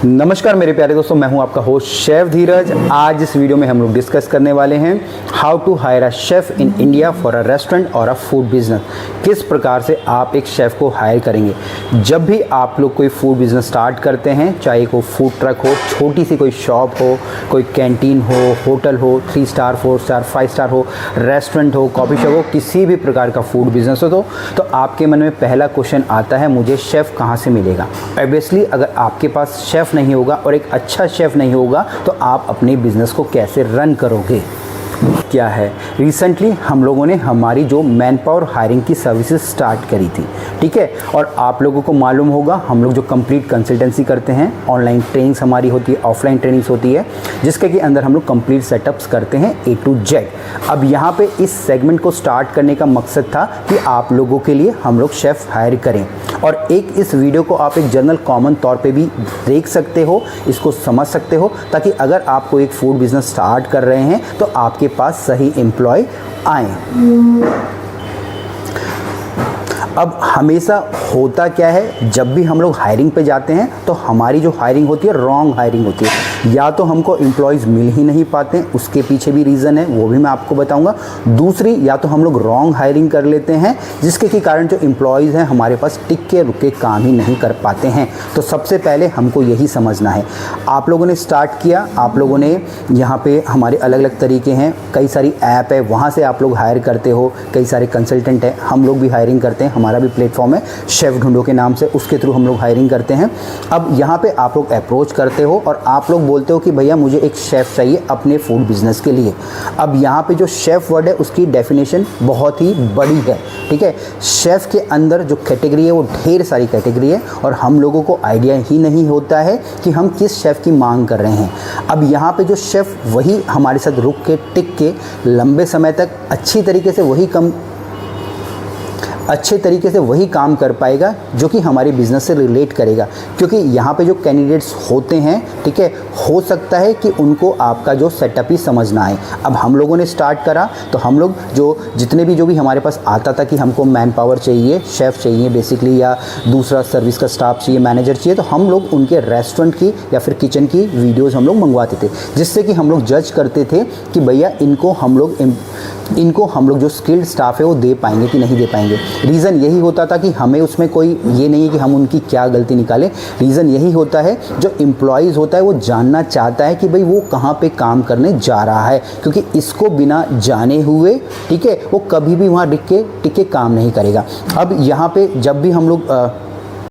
नमस्कार मेरे प्यारे दोस्तों, मैं हूं आपका होस्ट शेफ धीरज। आज इस वीडियो में हम लोग डिस्कस करने वाले हैं how to hire a chef in India for a restaurant और अ फूड बिजनेस। किस प्रकार से आप एक शेफ़ को हायर करेंगे। जब भी आप लोग कोई फूड बिजनेस स्टार्ट करते हैं, चाहे कोई फूड ट्रक हो, छोटी सी कोई शॉप हो, कोई कैंटीन हो, होटल हो, 3 स्टार 4 स्टार 5 स्टार हो, रेस्टोरेंट हो, कॉफ़ी शॉप हो, किसी भी प्रकार का फूड बिजनेस हो तो आपके मन में पहला क्वेश्चन आता है, मुझे शेफ़ कहाँ से मिलेगा। ऑब्वियसली अगर आपके पास शेफ़ नहीं होगा और एक अच्छा शेफ़ नहीं होगा तो आप अपने बिजनेस को कैसे रन करोगे। क्या है, रिसेंटली हम लोगों ने हमारी जो मैन पावर हायरिंग की सर्विसेज स्टार्ट करी थी, ठीक है। और आप लोगों को मालूम होगा हम लोग जो कंप्लीट कंसल्टेंसी करते हैं, ऑनलाइन ट्रेनिंग्स हमारी होती है, ऑफलाइन ट्रेनिंग्स होती है, जिसके कि अंदर हम लोग कंप्लीट सेटअप्स करते हैं A to Z। अब यहाँ पे इस सेगमेंट को स्टार्ट करने का मकसद था कि आप लोगों के लिए हम लोग शेफ़ हायर करें और एक इस वीडियो को आप एक जनरल कॉमन तौर पे भी देख सकते हो, इसको समझ सकते हो, ताकि अगर आप कोई एक फूड बिजनेस स्टार्ट कर रहे हैं तो आपके पास सही एम्प्लॉय आए। अब हमेशा होता क्या है, जब भी हम लोग हायरिंग पे जाते हैं तो हमारी जो हायरिंग होती है रॉन्ग हायरिंग होती है। या तो हमको एम्प्लॉयज़ मिल ही नहीं पाते, उसके पीछे भी रीज़न है, वो भी मैं आपको बताऊंगा। दूसरी, या तो हम लोग रॉन्ग हायरिंग कर लेते हैं, जिसके के कारण जो एम्प्लॉयज़ हैं हमारे पास टिक के रुके काम ही नहीं कर पाते हैं। तो सबसे पहले हमको यही समझना है। आप लोगों ने स्टार्ट किया, आप लोगों ने यहाँ पे हमारे अलग अलग तरीके हैं, कई सारी ऐप है, वहाँ से आप लोग हायर करते हो, कई सारे कंसल्टेंट हैं, हम लोग भी हायरिंग करते हैं, हमारा भी प्लेटफॉर्म है शेफ़ ढूंढो के नाम से, उसके थ्रू हम लोग हायरिंग करते हैं। अब यहाँ पे आप लोग अप्रोच करते हो और आप लोग बोलते हो कि भैया मुझे एक शेफ़ चाहिए अपने फूड बिजनेस के लिए। अब यहाँ पे जो शेफ़ वर्ड है उसकी डेफिनेशन बहुत ही बड़ी है, ठीक है। शेफ़ के अंदर जो कैटेगरी है वो ढेर सारी कैटेगरी है और हम लोगों को आइडिया ही नहीं होता है कि हम किस शेफ़ की मांग कर रहे हैं। अब यहाँ पे जो शेफ़ वही हमारे साथ रुक के टिक के लंबे समय तक अच्छे तरीके से वही काम कर पाएगा जो कि हमारे बिज़नेस से रिलेट करेगा। क्योंकि यहाँ पे जो कैंडिडेट्स होते हैं, ठीक है, हो सकता है कि उनको आपका जो सेटअप ही समझ ना आए। अब हम लोगों ने स्टार्ट करा तो हम लोग जो भी हमारे पास आता था कि हमको मैन पावर चाहिए, शेफ़ चाहिए बेसिकली, या दूसरा सर्विस का स्टाफ चाहिए, मैनेजर चाहिए, तो हम लोग उनके रेस्टोरेंट की या फिर किचन की वीडियोज़ हम लोग मंगवाते थे, जिससे कि हम लोग जज करते थे कि भैया इनको हम लोग जो स्किल्ड स्टाफ है वो दे पाएंगे कि नहीं दे पाएंगे। रीज़न यही होता था कि हमें उसमें कोई ये नहीं है कि हम उनकी क्या गलती निकालें। रीज़न यही होता है, जो एम्प्लॉयज़ होता है वो जानना चाहता है कि भाई वो कहाँ पे काम करने जा रहा है, क्योंकि इसको बिना जाने हुए, ठीक है, वो कभी भी वहाँ टिक के काम नहीं करेगा। अब यहाँ पे जब भी हम लोग